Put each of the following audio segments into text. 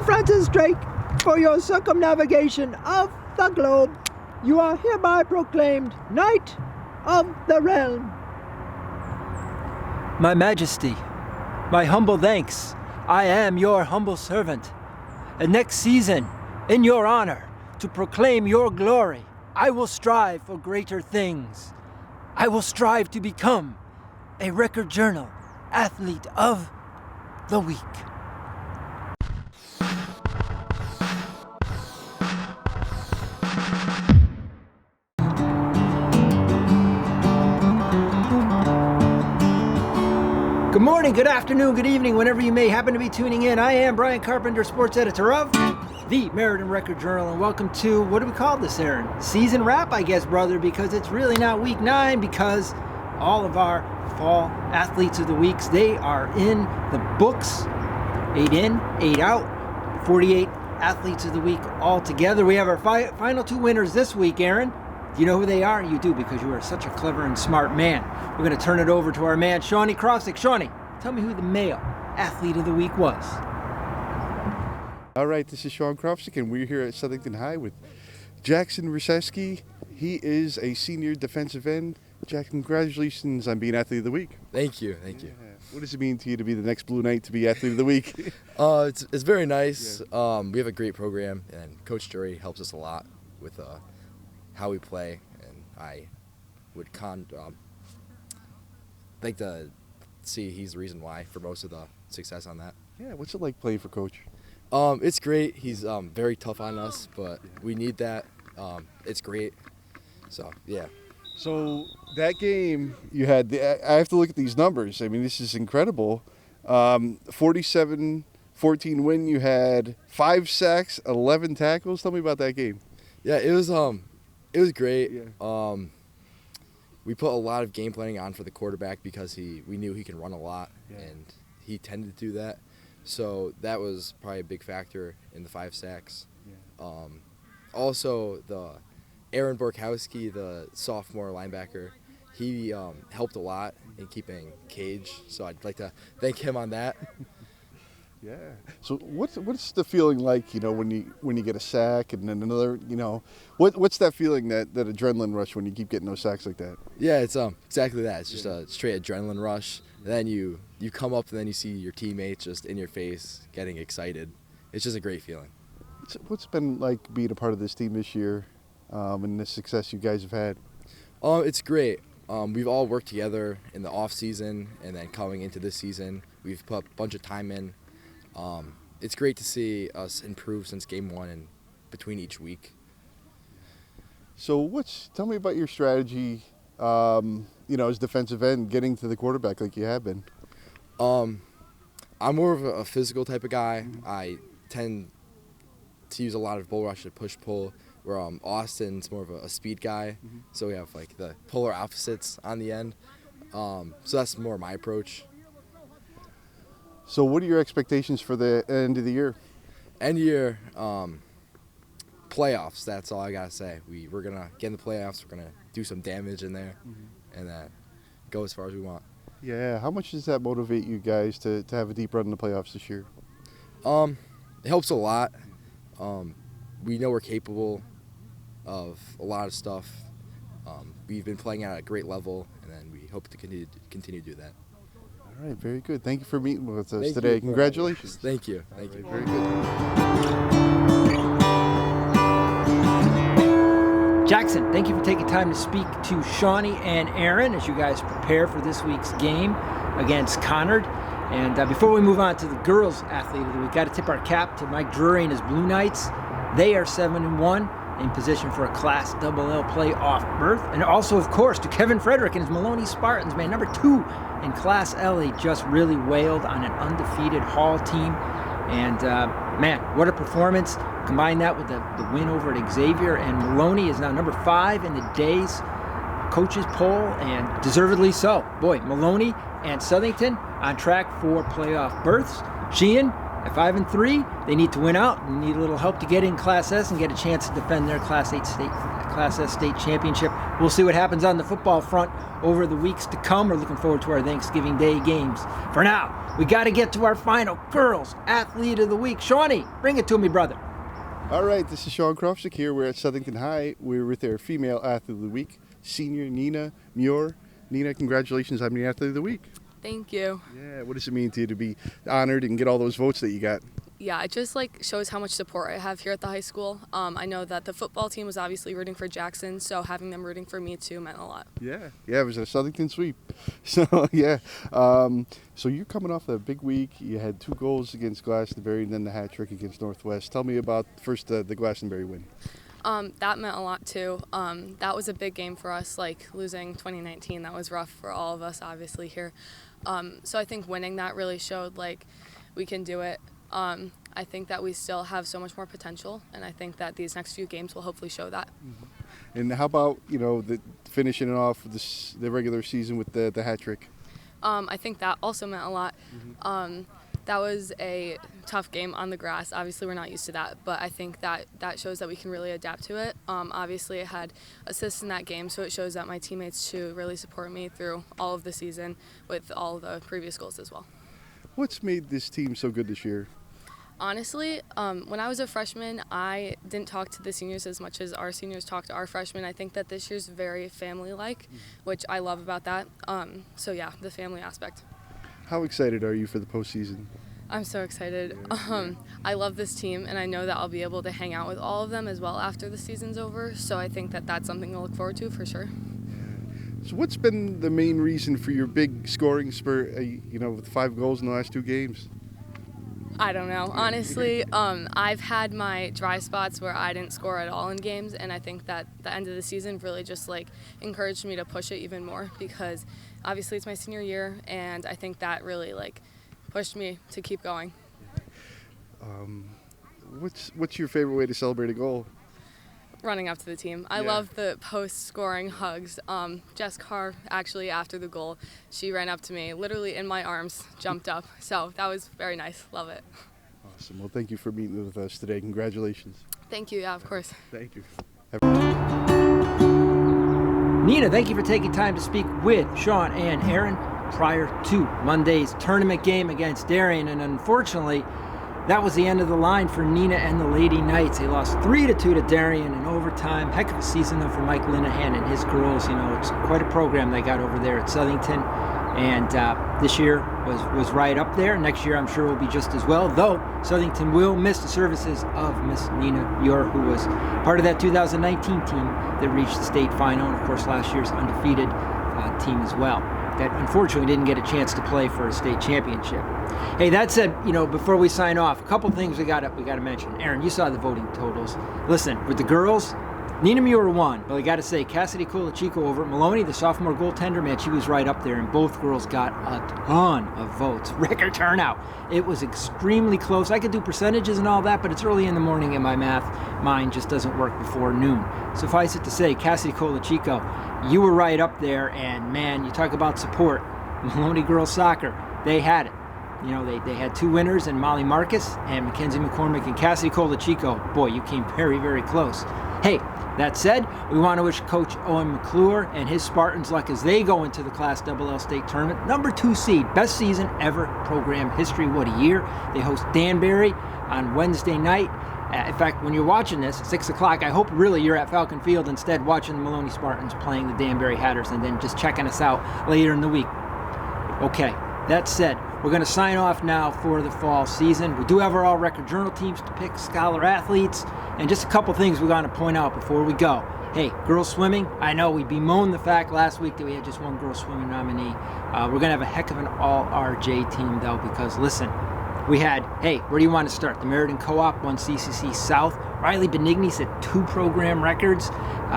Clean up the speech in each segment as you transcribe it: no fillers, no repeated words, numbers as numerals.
Francis Drake, for your circumnavigation of the globe, you are hereby proclaimed Knight of the Realm. My Majesty, my humble thanks. I am your humble servant. And next season, in your honor, to proclaim your glory, I will strive for greater things. I will strive to become a Record Journal Athlete of the Week. Good morning, good afternoon, good evening, whenever you may happen to be tuning in. I am Brian Carpenter, sports editor of the Meriden Record Journal, and welcome to, what do we call this, Aaron? Season wrap, I guess, brother, because it's really not week 9, because all of our fall athletes of the weeks, they are in the books. 8 in, 8 out, 48 athletes of the week all together. We have our final 2 winners this week, Aaron. Do you know who they are? You do, because you are such a clever and smart man. We're going to turn it over to our man, Shawnee Crofsick. Shawnee, tell me who the male athlete of the week was. All right, this is Sean Crofsick, and we're here at Southington High with Jackson Ryszewski. He is a senior defensive end. Jack, congratulations on being Athlete of the Week. Thank you. What does it mean to you to be the next Blue Knight to be Athlete of the Week? It's very nice. Yeah. We have a great program, and Coach Jury helps us a lot with how we play, and I would like to see he's the reason why for most of the success on that. Yeah, what's it like playing for Coach? It's great. He's very tough on us, but we need that. It's great. So, yeah. So that game you had, I have to look at these numbers. I mean, this is incredible. 47-14 win. You had 5 sacks, 11 tackles. Tell me about that game. Yeah, it was great. Yeah. We put a lot of game planning on for the quarterback because we knew he can run a lot, Yeah. and he tended to do that. So that was probably a big factor in the 5 sacks. Yeah. Also, the Aaron Borkowski, the sophomore linebacker, he helped a lot in keeping Cage. So I'd like to thank him on that. Yeah. So what's the feeling like, when you get a sack and then another, what's that feeling, that adrenaline rush when you keep getting those sacks like that? Yeah, it's exactly that. It's just a straight adrenaline rush. And then you come up and then you see your teammates just in your face getting excited. It's just a great feeling. What's it been like being a part of this team this year and the success you guys have had? It's great. We've all worked together in the off season, and then coming into this season, we've put a bunch of time in. It's great to see us improve since game 1 and between each week. So tell me about your strategy, as defensive end, getting to the quarterback like you have been. I'm more of a physical type of guy. I tend to use a lot of bull rush and push-pull, where Austin's more of a speed guy. Mm-hmm. So we have like the polar opposites on the end. So that's more my approach. So what are your expectations for the end of the year? End year, playoffs. That's all I gotta say. We're gonna get in the playoffs. We're gonna do some damage in there, and go as far as we want. Yeah. How much does that motivate you guys to have a deep run in the playoffs this year? It helps a lot. We know we're capable of a lot of stuff. We've been playing at a great level, and then we hope to continue to do that. All right, very good. Thank you for meeting with us Thank today. you. Congratulations. Thank you. Thank you. Very good. Jackson, thank you for taking time to speak to Shawnee and Aaron as you guys prepare for this week's game against Conard. And before we move on to the girls' athlete of the week, got to tip our cap to Mike Drury and his Blue Knights. They are 7-1 in position for a Class LL playoff berth. And also, of course, to Kevin Frederick and his Maloney Spartans, man, number 2 in Class L. He just really wailed on an undefeated Hall team. And, man, what a performance. Combine that with the win over at Xavier, and Maloney is now number 5 in the day's coaches poll, and deservedly so. Boy, Maloney and Southington on track for playoff berths. Sheehan at 5-3, they need to win out and need a little help to get in Class S and get a chance to defend their Class 8 state Class S state championship. We'll see what happens on the football front over the weeks to come. We're looking forward to our Thanksgiving Day games. For now, we got to get to our final Girls Athlete of the Week. Shawnee, bring it to me, brother. All right, this is Sean Crofsick here. We're at Southington High. We're with our Female Athlete of the Week, senior Nina Muir. Nina, congratulations on being Athlete of the Week. Thank you. Yeah, what does it mean to you to be honored and get all those votes that you got? Yeah, it just shows how much support I have here at the high school. I know that the football team was obviously rooting for Jackson, so having them rooting for me too meant a lot. Yeah, it was a Southington sweep. So, yeah. So you're coming off a big week. You had 2 goals against Glastonbury and then the hat trick against Northwest. Tell me about first the Glastonbury win. That meant a lot too. That was a big game for us, losing 2019. That was rough for all of us, obviously, here. So I think winning that really showed we can do it. I think that we still have so much more potential, and I think that these next few games will hopefully show that. Mm-hmm. And how about, the finishing it off the regular season with the hat trick? I think that also meant a lot. Mm-hmm. That was a tough game on the grass. Obviously, we're not used to that, but I think that shows that we can really adapt to it. Obviously, I had assists in that game, so it shows that my teammates too really support me through all of the season with all the previous goals as well. What's made this team so good this year? Honestly, when I was a freshman, I didn't talk to the seniors as much as our seniors talked to our freshmen. I think that this year's very family-like, which I love about that. So yeah, the family aspect. How excited are you for the postseason? I'm so excited. I love this team, and I know that I'll be able to hang out with all of them as well after the season's over. So I think that that's something to look forward to for sure. So what's been the main reason for your big scoring spurt, with 5 goals in the last 2 games? I don't know. Honestly, I've had my dry spots where I didn't score at all in games, and I think that the end of the season really just encouraged me to push it even more because obviously it's my senior year, and I think that really pushed me to keep going. What's your favorite way to celebrate a goal? Running up to the team. I love the post-scoring hugs. Jess Carr, actually, after the goal, she ran up to me, literally in my arms, jumped up. So that was very nice. Love it. Awesome. Well, thank you for meeting with us today. Congratulations. Thank you. Yeah, of course. Thank you. Nina, thank you for taking time to speak with Sean and Aaron prior to Monday's tournament game against Darien. And unfortunately, that was the end of the line for Nina and the Lady Knights. They lost 3-2 to Darien in overtime. Heck of a season, though, for Mike Linehan and his girls. It's quite a program they got over there at Southington. And this year was right up there. Next year, I'm sure, will be just as well, though Southington will miss the services of Miss Nina Muir, who was part of that 2019 team that reached the state final, and, of course, last year's undefeated team as well, that unfortunately didn't get a chance to play for a state championship. Hey, that said, before we sign off, a couple things we got to mention. Aaron, you saw the voting totals. Listen, with the girls, Nina Muir won, but I got to say, Cassidy Colachico over at Maloney, the sophomore goaltender, man, she was right up there, and both girls got a ton of votes. Record turnout. It was extremely close. I could do percentages and all that, but it's early in the morning, and my math mind just doesn't work before noon. Suffice it to say, Cassidy Colachico, you were right up there, and man, you talk about support. Maloney girls soccer, they had it. They had 2 winners in Molly Marcus and Mackenzie McCormick and Cassidy Colachico. Boy, you came very, very close. Hey, that said, we want to wish Coach Owen McClure and his Spartans luck as they go into the Class LL State Tournament. Number 2 seed, best season ever, program history. What a year. They host Danbury on Wednesday night. In fact, when you're watching this at 6 o'clock, I hope really you're at Falcon Field instead watching the Maloney Spartans playing the Danbury Hatters and then just checking us out later in the week. Okay, that said, we're going to sign off now for the fall season. We do have our all-record journal teams to pick scholar athletes, and just a couple things we want to point out before we go. Hey, girls swimming, I know we bemoaned the fact last week that we had just one girls swimming nominee. We're going to have a heck of an all-RJ team, though, because, listen, we had, hey, where do you want to start? The Meriden Co-op won CCC South. Riley Benigni set 2 program records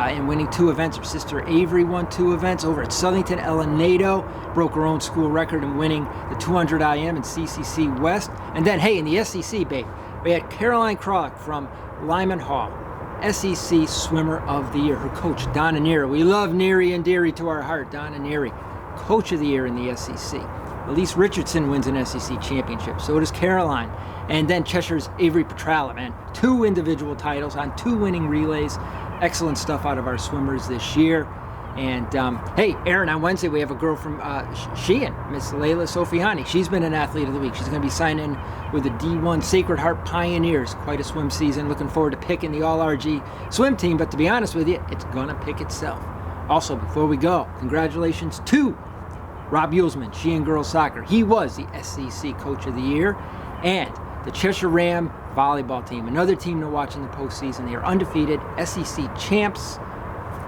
in winning 2 events. Her sister Avery won 2 events. Over at Southington, Ella Nato broke her own school record in winning the 200 IM in CCC West. And then, hey, in the SEC, babe, we had Caroline Krolick from Lyman Hall, SEC Swimmer of the Year. Her coach, Donna Neary. We love Neary and Deary to our heart. Donna Neary, Coach of the Year in the SEC. Elise Richardson wins an SEC championship. So does Caroline. And then Cheshire's Avery Petrala, man. 2 individual titles on 2 winning relays. excellent stuff out of our swimmers this year. And hey, Aaron, on Wednesday we have a girl from Sheehan, Miss Layla Sophie Honey. She's been an Athlete of the Week. She's going to be signing with the D1 Sacred Heart Pioneers. Quite a swim season. Looking forward to picking the All-RG swim team. But to be honest with you, it's going to pick itself. Also, before we go, congratulations to Rob Yulesman, Sheehan Girls Soccer. He was the SEC Coach of the Year. And the Cheshire Ram volleyball team, another team to watch in the postseason. They are undefeated, SEC champs.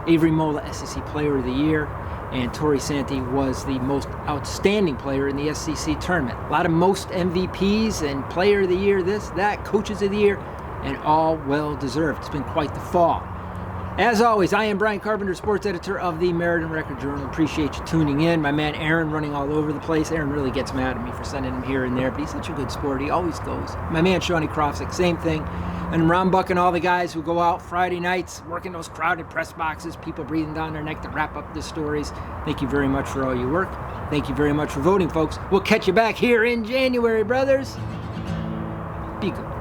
Avery Mola, SEC Player of the Year, and Tori Santi was the most outstanding player in the SEC tournament. A lot of most MVPs and Player of the Year, this, that, Coaches of the Year, and all well deserved. It's been quite the fall. As always, I am Brian Carpenter, sports editor of the Meriden Record Journal. Appreciate you tuning in. My man Aaron running all over the place. Aaron really gets mad at me for sending him here and there, but he's such a good sport. He always goes. My man Shawnee Crofsick, same thing. And Ron Buck and all the guys who go out Friday nights working those crowded press boxes, people breathing down their neck to wrap up the stories. Thank you very much for all your work. Thank you very much for voting, folks. We'll catch you back here in January, brothers. Be good.